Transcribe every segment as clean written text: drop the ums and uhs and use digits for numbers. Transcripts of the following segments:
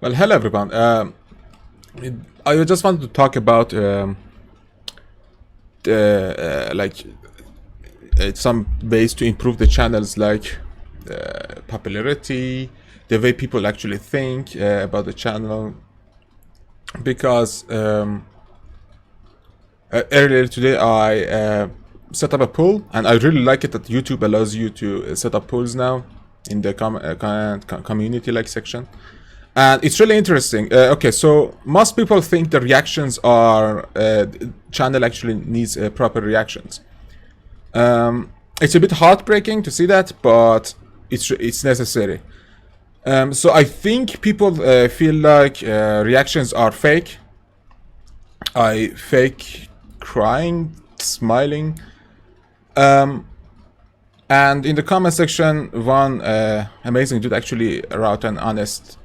Well, hello everyone. I just wanted to talk about like some ways to improve the channels, like popularity, the way people actually think about the channel. Because earlier today I set up a poll, and I really like it that YouTube allows you to set up polls now in the community like section. And it's really interesting. Okay, so most people think the reactions are channel actually needs proper reactions. It's a bit heartbreaking to see that, but it's necessary. So I think people feel like reactions are fake. I fake crying, smiling. And in the comment section, one amazing dude actually wrote an honest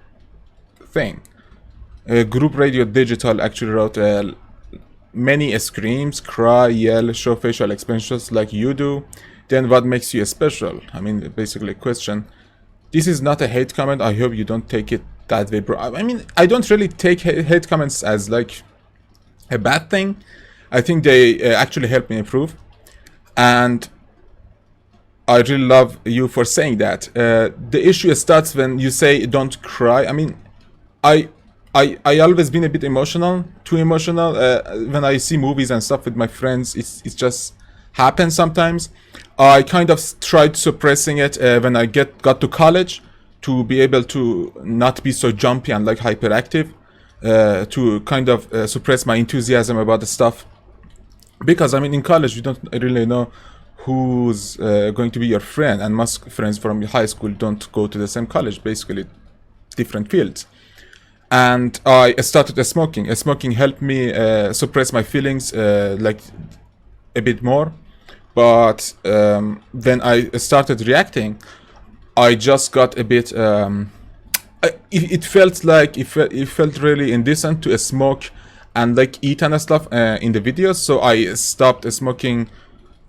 thing. Group Radio Digital actually wrote many screams, cry, yell, show facial expressions like you do. Then what makes you special? I mean, basically a question. This is not a hate comment. I hope you don't take it that way, bro. I mean, I don't really take hate comments as like a bad thing. I think they actually help me improve. And I really love you for saying that. The issue starts when you say don't cry. I mean, I always been a bit emotional, too emotional. When I see movies and stuff with my friends, it just happens sometimes. I kind of tried suppressing it when I got to college, to be able to not be so jumpy and like hyperactive, to kind of suppress my enthusiasm about the stuff. Because I mean, in college you don't really know who's going to be your friend, and most friends from high school don't go to the same college, basically different fields. And I started smoking. Smoking helped me suppress my feelings like a bit more. But when I started reacting, I just got a bit. It felt like it felt really indecent to smoke and like eat and stuff in the videos. So I stopped smoking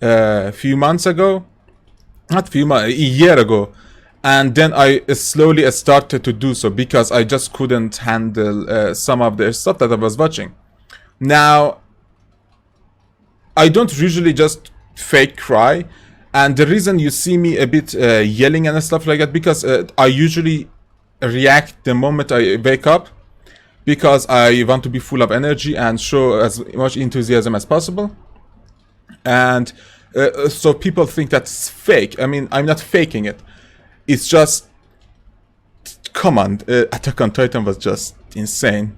a few months ago, not few months, a year ago. And then I slowly started to do so because I just couldn't handle some of the stuff that I was watching. Now, I don't usually just fake cry, and the reason you see me a bit yelling and stuff like that, because I usually react the moment I wake up, because I want to be full of energy and show as much enthusiasm as possible. And so people think that's fake. I mean, I'm not faking it. It's just, come on, Attack on Titan was just insane.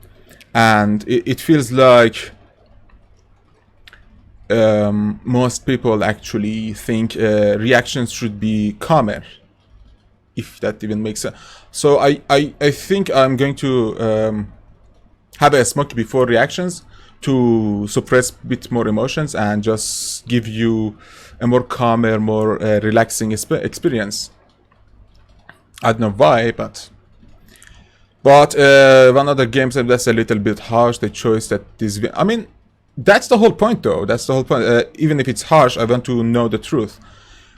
And it feels like most people actually think reactions should be calmer, if that even makes sense. So I think I'm going to have a smoke before reactions to suppress a bit more emotions and just give you a more calmer, more relaxing experience. I don't know why, but one other game that's a little bit harsh. The choice that this, I mean, that's the whole point, though. That's the whole point. Even if it's harsh, I want to know the truth.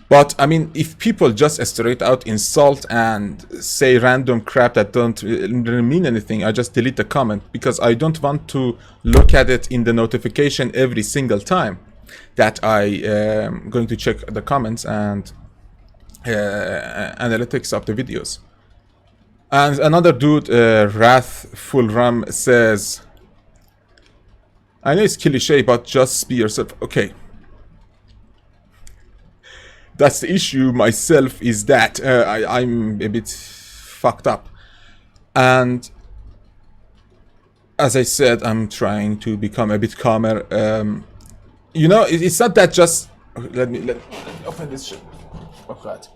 But I mean, if people just straight out insult and say random crap that don't really mean anything, I just delete the comment, because I don't want to look at it in the notification every single time that I am going to check the comments and analytics of the videos. And another dude, Wrathful Ram, says, I know it's cliche, but just be yourself. Okay. That's the issue myself, is that I'm a bit fucked up. And as I said, I'm trying to become a bit calmer. You know, it's not that just... Let me open this shit. Oh god.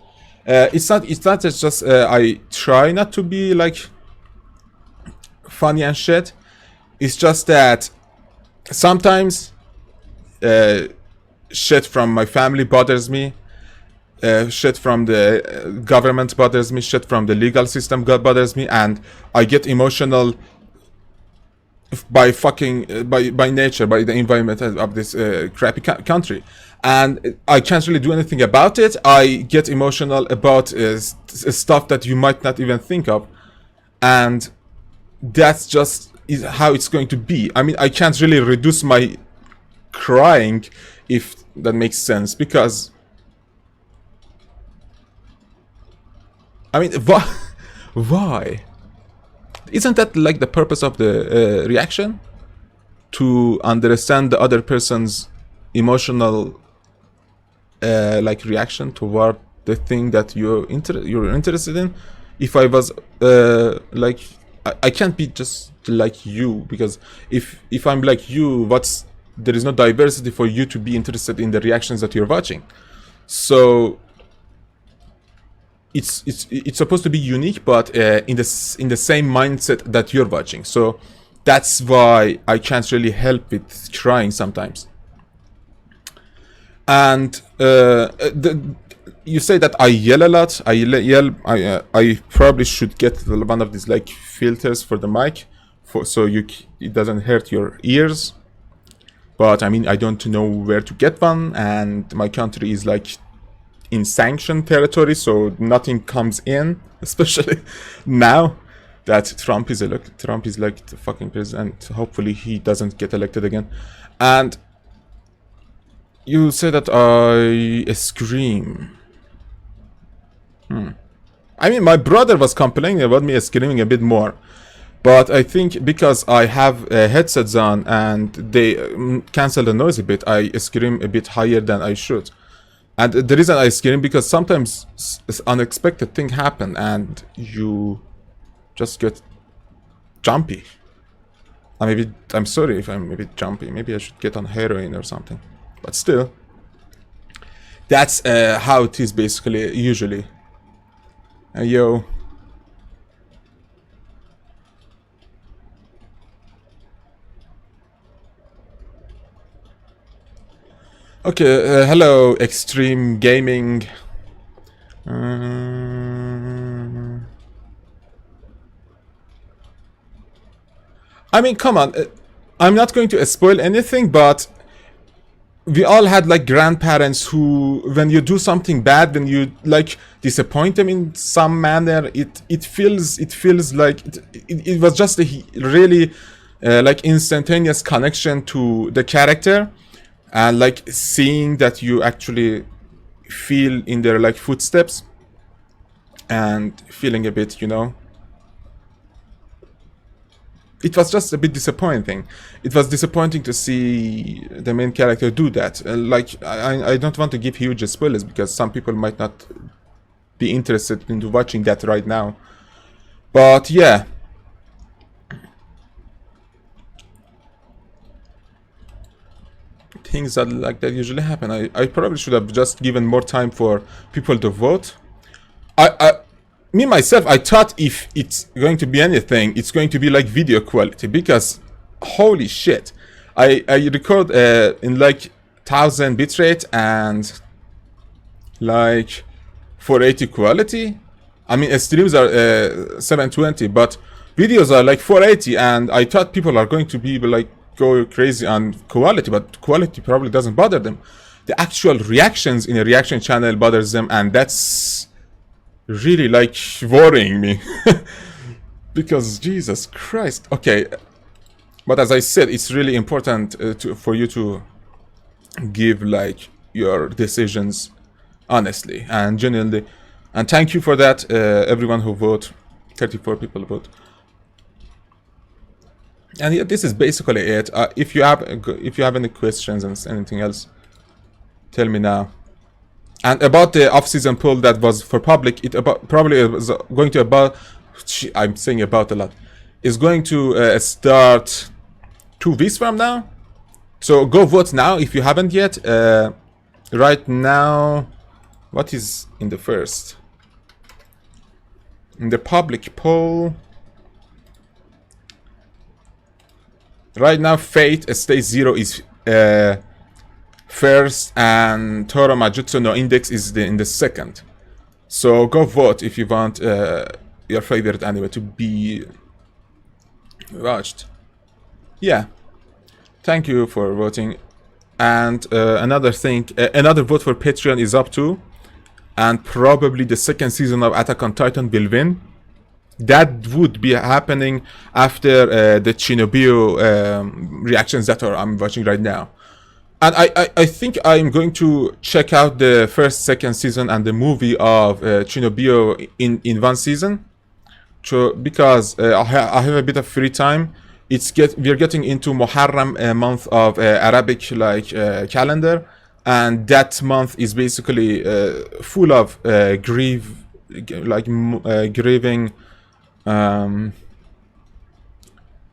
It's not that just I try not to be like funny and shit. It's just that sometimes shit from my family bothers me. Shit from the government bothers me. Shit from the legal system bothers me, and I get emotional by nature, by the environment of this crappy country. And I can't really do anything about it. I get emotional about stuff that you might not even think of. And that's just is how it's going to be. I mean, I can't really reduce my crying, if that makes sense, because I mean, why? Isn't that like the purpose of the reaction? To understand the other person's emotional like reaction toward the thing that you're interested in. If I was like, I can't be just like you, because if I'm like you, there is no diversity for you to be interested in the reactions that you're watching. So it's supposed to be unique, but in the same mindset that you're watching. So that's why I can't really help with crying sometimes. And you say that I yell a lot. I probably should get one of these like filters for the mic, so it doesn't hurt your ears. But I mean, I don't know where to get one, and my country is like in sanctioned territory, so nothing comes in, especially now that Trump is like the fucking president. Hopefully he doesn't get elected again. And you say that I scream. I mean, my brother was complaining about me screaming a bit more, but I think because I have headsets on and they cancel the noise a bit, I scream a bit higher than I should. And the reason I scream, because sometimes unexpected thing happen and you just get jumpy. I'm sorry if I'm a bit jumpy. Maybe I should get on heroin or something. But still, that's how it is basically, usually. Yo. Okay, hello, Extreme Gaming. I mean, come on. I'm not going to spoil anything, but we all had like grandparents who, when you do something bad, when you like disappoint them in some manner, it feels like it was just a really like instantaneous connection to the character, and like seeing that you actually feel in their like footsteps, and feeling a bit, you know. It was just a bit disappointing. It was disappointing to see the main character do that. Like, I don't want to give huge spoilers, because some people might not be interested into watching that right now. But yeah. Things that like that usually happen. I probably should have just given more time for people to vote. Me myself, I thought if it's going to be anything, it's going to be like video quality, because holy shit, I record in like 1000 bitrate and like 480 quality. I mean, streams are 720, but videos are like 480, and I thought people are going to be like go crazy on quality, but quality probably doesn't bother them. The actual reactions in a reaction channel bothers them, and that's really like worrying me. Because Jesus Christ. Okay, but as I said, it's really important for you to give like your decisions honestly and genuinely, and thank you for that, everyone who vote. 34 people vote. And yeah, this is basically it. If you have any questions and anything else, tell me now. And about the off-season poll that was for public, it probably was going to I'm saying about a lot. Is going to start 2 weeks from now. So go vote now if you haven't yet. Right now, what is in the first? In the public poll. Right now, Fate Stage 0 is first, and Toro Majutsu no Index is in the second. So go vote if you want your favorite anime to be watched. Yeah. Thank you for voting. And another thing, another vote for Patreon is up too. And probably the second season of Attack on Titan will win. That would be happening after the Chernobyl reactions that I'm watching right now. And I think I'm going to check out the first, second season and the movie of Chernobyl in one season. So, because I have a bit of free time. We're getting into Muharram, a month of Arabic calendar, and that month is basically full of grieving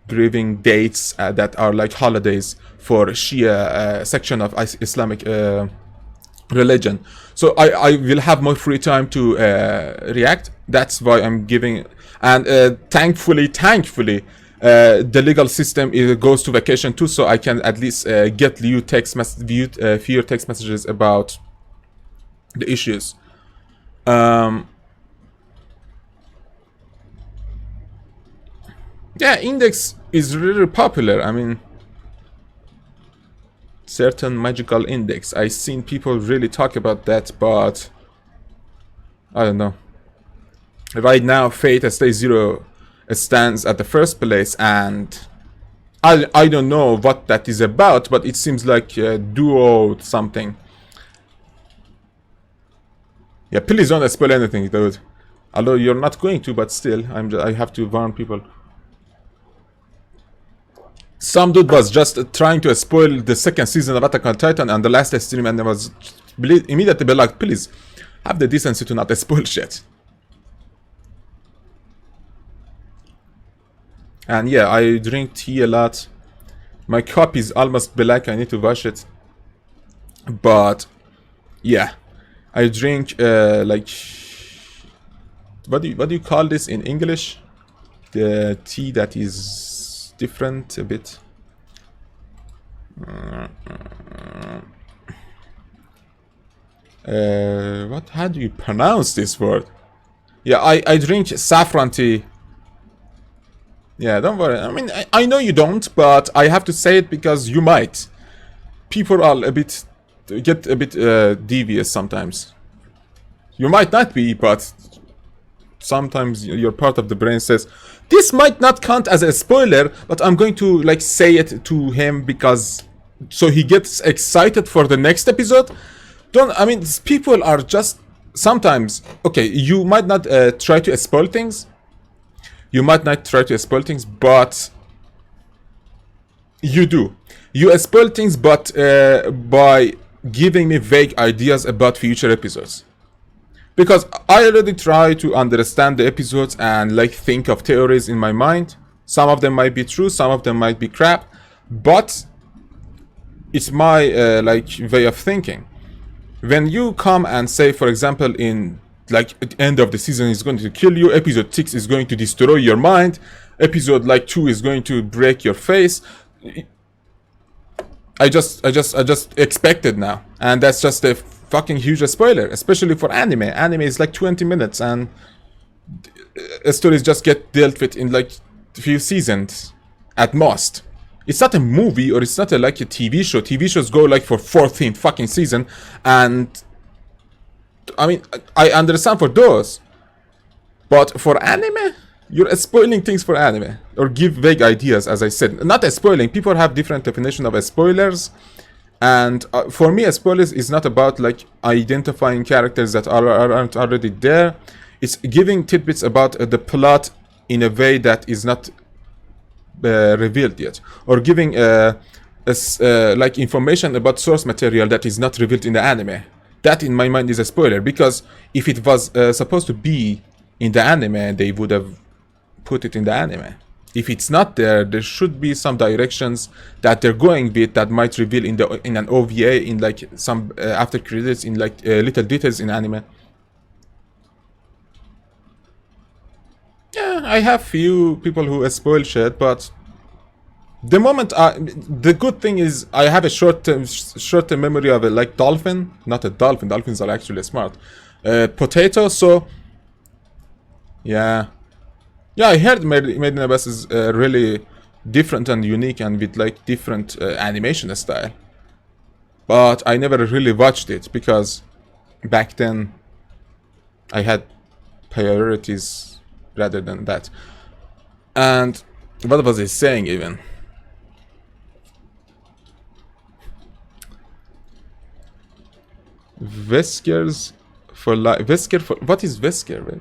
grieving dates that are like holidays for Shia section of Islamic religion. So I will have more free time to react. That's why I'm giving. And thankfully, the legal system goes to vacation too, so I can at least get few text messages about the issues. Yeah, Index is really popular. I mean, certain magical index. I've seen people really talk about that, but I don't know. Right now, Fate Stay Zero stands at the first place, and I don't know what that is about, but it seems like a duo something. Yeah, please don't spoil anything, dude. Although you're not going to, but still, I have to warn people. Some dude was just trying to spoil the second season of Attack on Titan and the last stream, and I was immediately be like, please, have the decency to not spoil shit. And yeah, I drink tea a lot. My cup is almost black, I need to wash it. But yeah, I drink like, what do you call this in English? The tea that is different a bit. How do you pronounce this word? Yeah, I drink saffron tea. Yeah, don't worry. I mean, I know you don't, but I have to say it because you might. People are get a bit devious sometimes. You might not be, but sometimes your part of the brain says, this might not count as a spoiler, but I'm going to like say it to him because so he gets excited for the next episode. I mean, people are just sometimes, okay, you might not try to spoil things. You might not try to spoil things, but you do. You spoil things, but by giving me vague ideas about future episodes. Because I already try to understand the episodes and like think of theories in my mind. Some of them might be true, some of them might be crap, but it's my like way of thinking. When you come and say, for example, in like at the end of the season is going to kill you, episode 6 is going to destroy your mind, episode like 2 is going to break your face, I just expected now, and that's just a fucking huge spoiler, especially for anime. Anime is like 20 minutes and stories just get dealt with in like a few seasons at most. It's not a movie, or it's not like a TV show. TV shows go like for 14 fucking season, and I mean, I understand for those, but for anime, you're spoiling things for anime, or give vague ideas, as I said. Not spoiling. People have different definition of spoilers, and for me, spoilers is not about like identifying characters that aren't already there. It's giving tidbits about the plot in a way that is not revealed yet, or giving like information about source material that is not revealed in the anime. That in my mind is a spoiler, because if it was supposed to be in the anime, they would have put it in the anime. If it's not there, there should be some directions that they're going with that might reveal in an OVA, in like some after credits, in like little details in anime. Yeah, I have few people who spoil shit, but the moment the good thing is I have a short-term memory of a like dolphin, not a dolphin. Dolphins are actually smart. Potato. So yeah, I heard Made in Abyss is really different and unique and with like different animation style. But I never really watched it because back then I had priorities rather than that. And what was he saying even? Whiskers for life. Whisker for what is Whisker?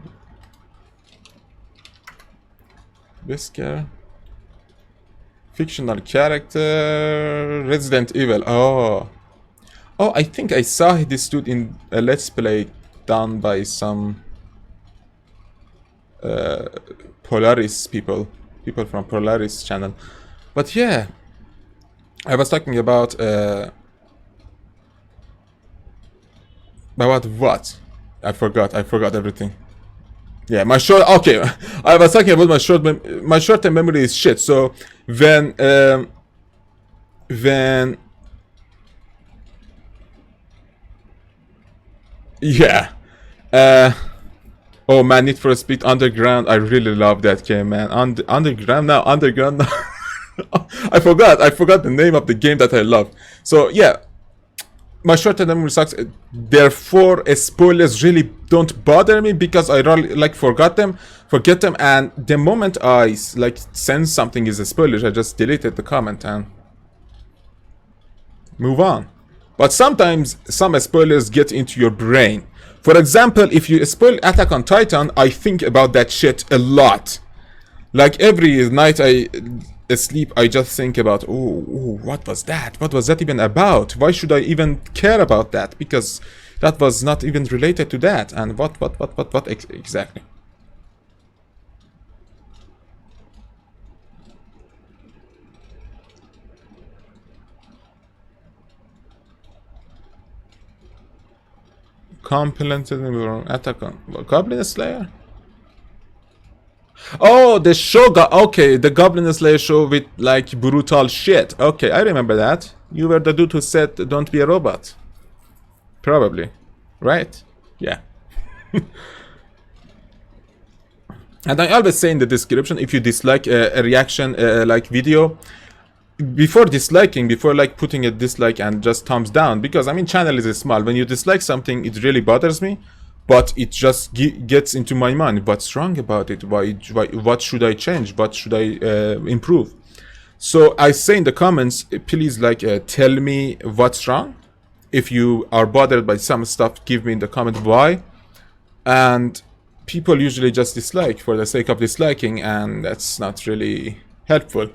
Whisker. Fictional character. Resident Evil. Oh. Oh, I think I saw this dude in a Let's Play done by some Polaris people. People from Polaris channel. But yeah. I was talking about what? I forgot everything. Yeah, my short. Okay, I was talking about my short-term memory is shit. So when yeah, oh man, Need for Speed Underground. I really love that game, man. Underground now, Underground. Now. I forgot the name of the game that I love. So yeah, my short-term memory sucks. Therefore, spoilers really don't bother me because I really like forget them, and the moment I like sense something is a spoiler, I just deleted the comment and move on. But sometimes some spoilers get into your brain. For example, if you spoil Attack on Titan, I think about that shit a lot. Like every night I sleep, I just think about, oh, what was that? What was that even about? Why should I even care about that? Because that was not even related to that. And what exactly? Complimented me on Attack on Goblin Slayer? Oh, the show okay, the Goblin Slayer show with like brutal shit. Okay, I remember that. You were the dude who said don't be a robot. Probably. Right? Yeah. And I always say in the description, if you dislike a reaction like video, before disliking, before like putting a dislike and just thumbs down, because I mean channel is small. When you dislike something, it really bothers me. But it just gets into my mind. What's wrong about it? Why, what should I change? What should I improve? So I say in the comments, please like tell me what's wrong. If you are bothered by some stuff, give me in the comment why. And people usually just dislike for the sake of disliking, and that's not really helpful.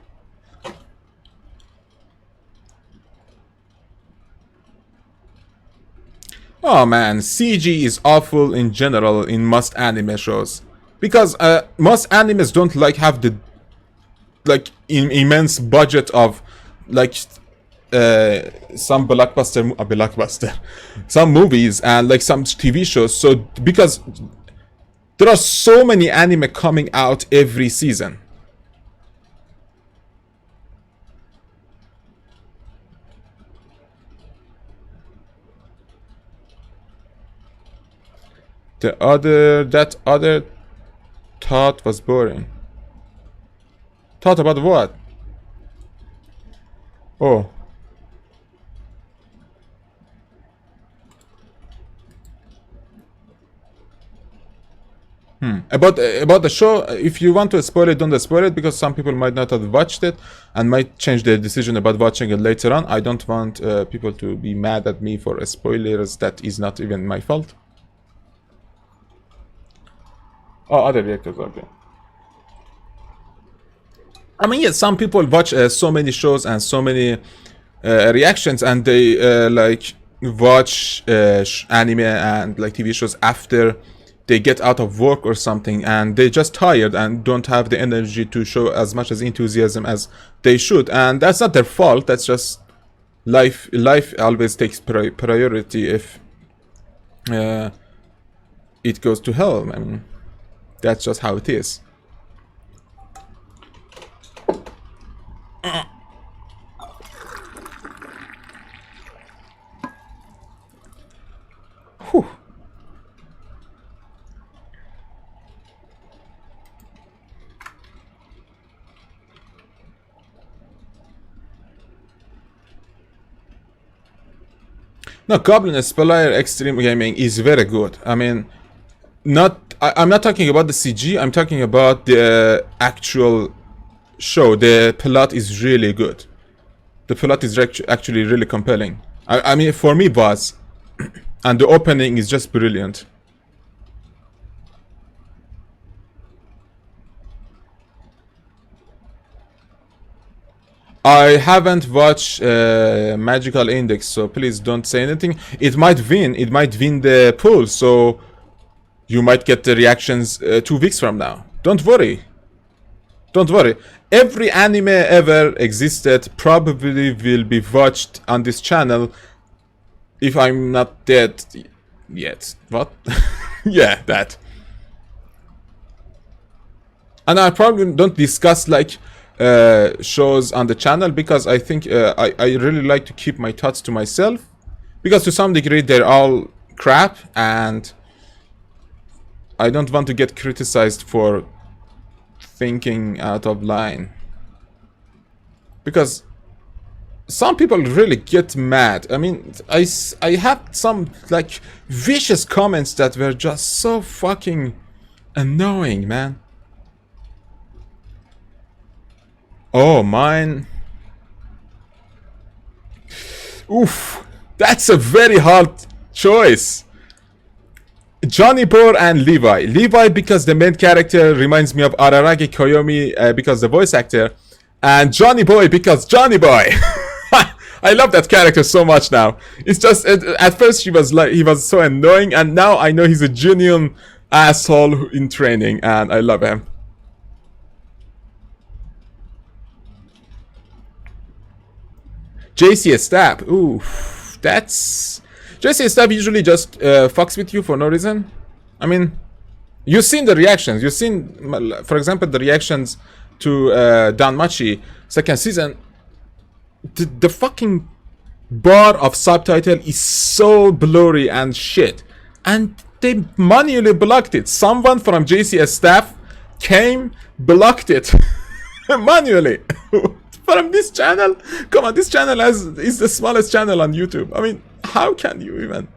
Oh man, CG is awful in general in most anime shows. Because most animes don't like have the like immense budget of like some blockbuster some movies and like some TV shows. So because there are so many anime coming out every season. That other thought was boring. Thought about what? Oh. About the show, if you want to spoil it, don't spoil it, because some people might not have watched it and might change their decision about watching it later on. I don't want people to be mad at me for spoilers. That is not even my fault. Oh, other reactors, okay. I mean, yes, some people watch so many shows and so many reactions, and they like watch anime and like TV shows after they get out of work or something, and they're just tired and don't have the energy to show as much as enthusiasm as they should. And that's not their fault. That's just life. Life always takes priority if it goes to hell. I mean, that's just how it is. Whew. No, Goblin Spire Extreme Gaming is very good. I mean, not I'm not talking about the CG. I'm talking about the actual show. The plot is really good. The plot is actually really compelling. I mean, for me, it was. And the opening is just brilliant. I haven't watched Magical Index, so please don't say anything. It might win. It might win the poll, so you might get the reactions 2 weeks from now. Don't worry. Don't worry. Every anime ever existed probably will be watched on this channel if I'm not dead yet. What? Yeah, that. And I probably don't discuss like shows on the channel because I think I really like to keep my thoughts to myself, because to some degree they're all crap and I don't want to get criticized for thinking out of line, because some people really get mad. I mean, I had some like vicious comments that were just so fucking annoying, man. Oh, mine. Oof, that's a very hard choice. Johnny Boy and Levi. Levi because the main character reminds me of Araragi Koyomi because the voice actor, and Johnny Boy because Johnny Boy. I love that character so much now. It's just at first he was so annoying, and now I know he's a genuine asshole in training, and I love him. JC Stab. Ooh, that's... JC Stab usually just fucks with you for no reason. I mean, you've seen the reactions. You've seen, for example, the reactions to Danmachi second season. The fucking bar of subtitle is so blurry and shit. And they manually blocked it. Someone from JCS staff came, blocked it. Manually. From this channel? Come on, this channel is the smallest channel on YouTube. I mean, how can you even...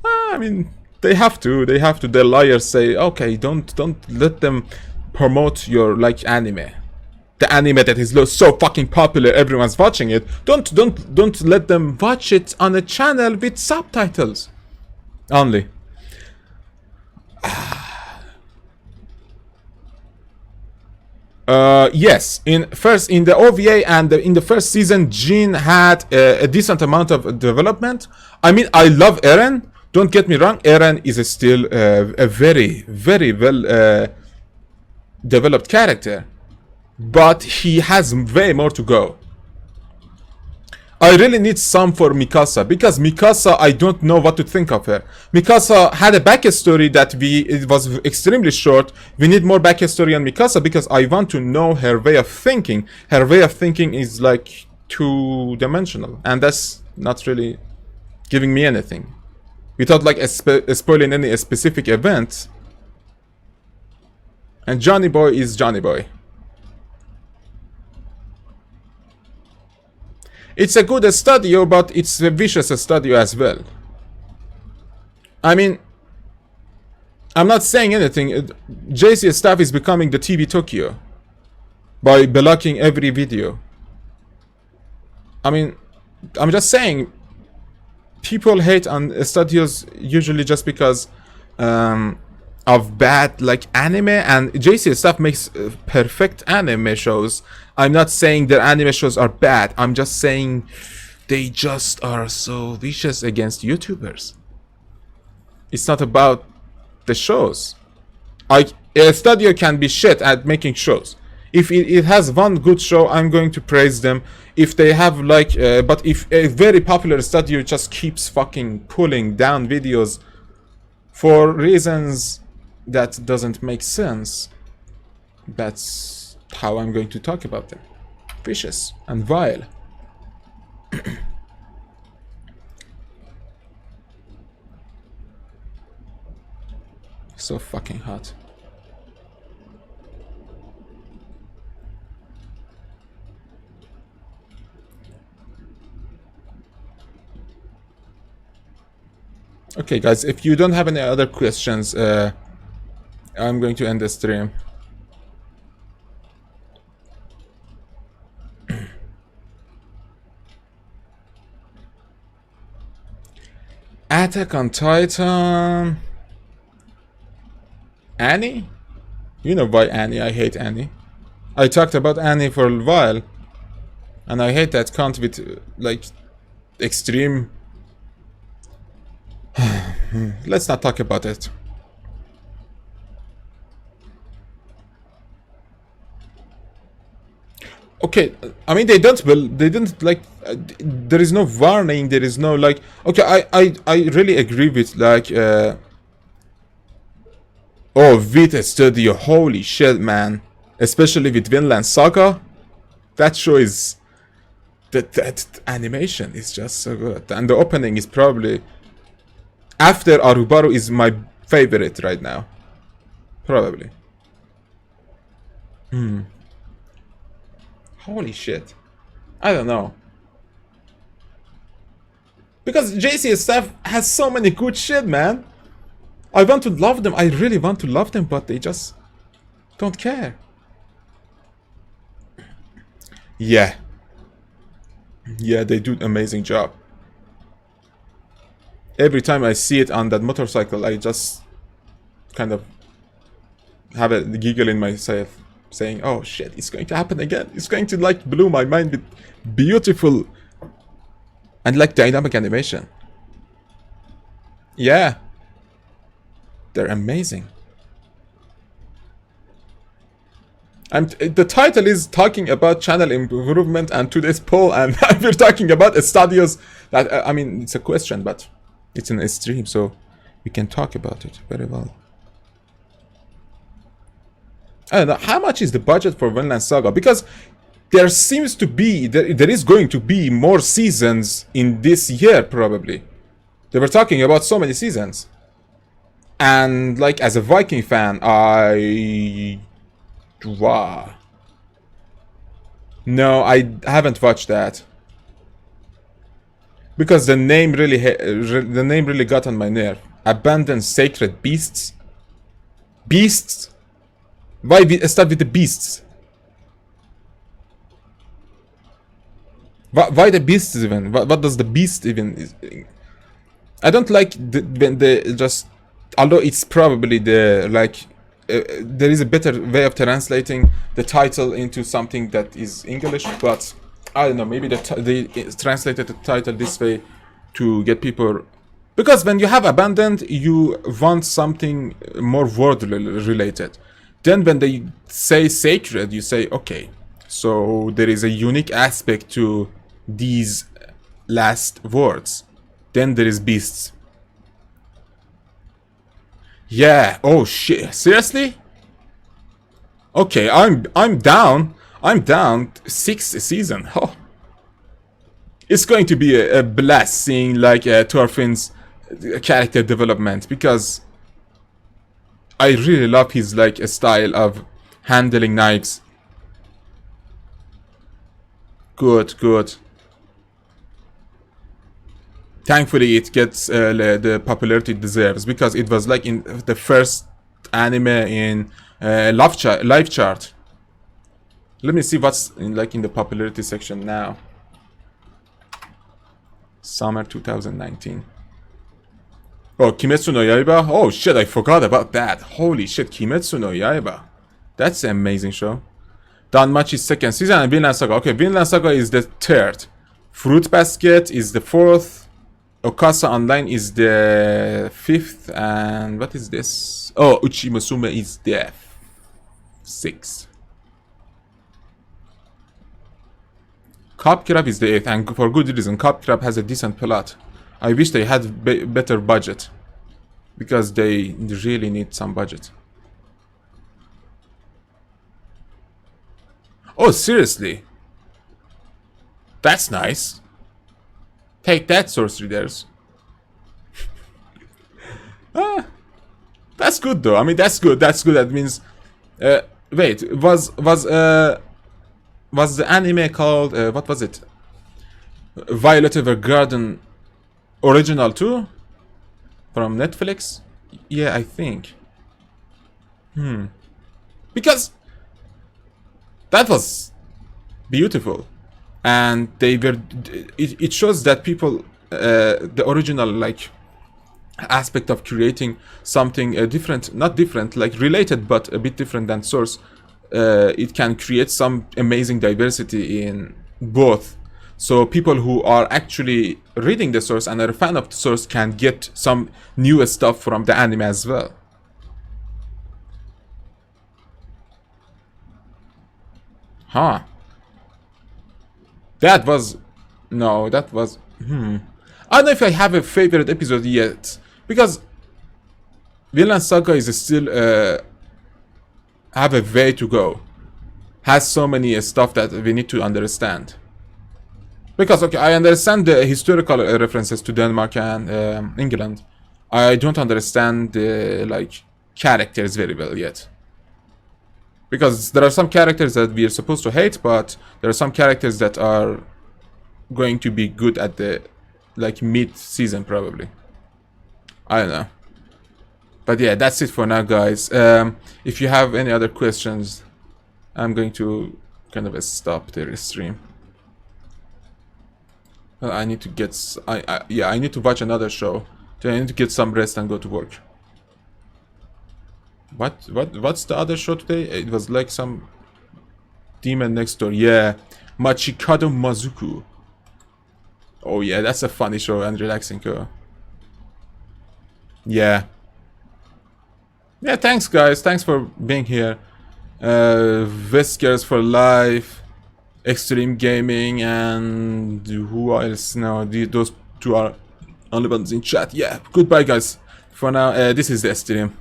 I mean, they have to. The lawyers say, okay, don't let them promote your, like, anime. The anime that is so fucking popular, everyone's watching it. Don't let them watch it on a channel with subtitles only. Yes, in the OVA and in the first season, Jin had a decent amount of development. I mean, I love Eren. Don't get me wrong, Eren is still a very, very well developed character. But he has way more to go. I really need some for Mikasa, because Mikasa, I don't know what to think of her. Mikasa had a backstory that it was extremely short. We need more backstory on Mikasa because I want to know her way of thinking. Her way of thinking is like two-dimensional, and that's not really giving me anything. Without like spoiling any specific event. And Johnny Boy is Johnny Boy. It's a good studio, but it's a vicious studio as well. I mean, I'm not saying anything. JC staff is becoming the TV Tokyo by blocking every video. I mean, I'm just saying, people hate on studios usually just because of bad like anime, and JC staff makes perfect anime shows. I'm not saying their anime shows are bad. I'm just saying they just are so vicious against YouTubers. It's not about the shows. A studio can be shit at making shows. If it has one good show, I'm going to praise them. If they have like, but if a very popular studio just keeps fucking pulling down videos for reasons that doesn't make sense, that's how I'm going to talk about them. Vicious and vile. So fucking hot. Okay guys, if you don't have any other questions, I'm going to end the stream. Attack on Titan. Annie? You know why Annie? I hate Annie. I talked about Annie for a while. And I hate that cunt with, like, extreme... Let's not talk about it. Okay, I mean they didn't like. There is no warning. There is no like. Okay, I really agree with like. Oh, Vita Studio, holy shit, man! Especially with Vinland Saga, that show is. That animation is just so good, and the opening is probably after Arubaru is my favorite right now, probably. Holy shit. I don't know. Because JCSF has so many good shit, man. I want to love them. I really want to love them, but they just don't care. Yeah. Yeah, they do an amazing job. Every time I see it on that motorcycle, I just kind of have a giggle in myself, saying, oh shit, it's going to happen again. It's going to like blow my mind with beautiful and like dynamic animation. Yeah. They're amazing. And the title is talking about channel improvement and today's poll, and we're talking about studios that, I mean, it's a question, but it's in a stream, so we can talk about it very well. I don't know, how much is the budget for Vinland Saga? Because there seems to be, there is going to be more seasons in this year, probably. They were talking about so many seasons. And, like, as a Viking fan, wow. No, I haven't watched that. Because the name really got on my nerve. Abandoned sacred beasts? Beasts? Why start with the beasts? Why the beasts even? What does the beast even... I don't like when they just... Although it's probably the, like... there is a better way of translating the title into something that is English, but... I don't know, maybe they translated the title this way to get people... Because when you have abandoned, you want something more word-related. Then when they say sacred, you say, okay, so there is a unique aspect to these last words. Then there is beasts. Yeah, oh shit, seriously? Okay, I'm down. I'm down 6th season. Oh. It's going to be a blast seeing like Thorfinn's character development, because I really love his like style of handling knives. Good, good. Thankfully it gets the popularity it deserves, because it was like in the first anime in live chart. Let me see what's in the popularity section now. Summer 2019. Oh, Kimetsu no Yaiba. Oh shit, I forgot about that. Holy shit, Kimetsu no Yaiba. That's an amazing show. Danmachi's 2nd season and Vinland Saga. Okay, Vinland Saga is the 3rd. Fruit Basket is the 4th. Okasa Online is the 5th. And what is this? Oh, Uchi Musume is the 6th. Cop Crab is the 8th, and for good reason. Cop Crab has a decent plot. I wish they had better budget, because they really need some budget. Oh, seriously? That's nice. Take that, Source Readers. That's good though. I mean, that's good. That's good. That means... wait, was the anime called... what was it? Violet Evergarden Original 2? From Netflix? Yeah, I think. Because that was beautiful, and they were. It shows that people, the original like aspect of creating something different, not different, like related, but a bit different than source. It can create some amazing diversity in both. So people who are actually reading the source and are a fan of the source can get some new stuff from the anime as well. Huh. That was... No, that was... I don't know if I have a favorite episode yet. Because Vinland Saga is still have a way to go. Has so many stuff that we need to understand. Because, okay, I understand the historical references to Denmark and England. I don't understand the, like, characters very well yet. Because there are some characters that we are supposed to hate, but there are some characters that are going to be good at the, like, mid-season, probably. I don't know. But yeah, that's it for now, guys. If you have any other questions, I'm going to kind of stop the stream. Well, I need to get... I need to watch another show. So I need to get some rest and go to work. What's the other show today? It was like some demon next door. Yeah, Machikado Mazuku. Oh yeah, that's a funny show and relaxing show. Yeah. Yeah, thanks guys. Thanks for being here. Whiskers for life, Extreme Gaming, and who else? No, those two are only ones in chat. Yeah, goodbye guys. For now, this is the stream.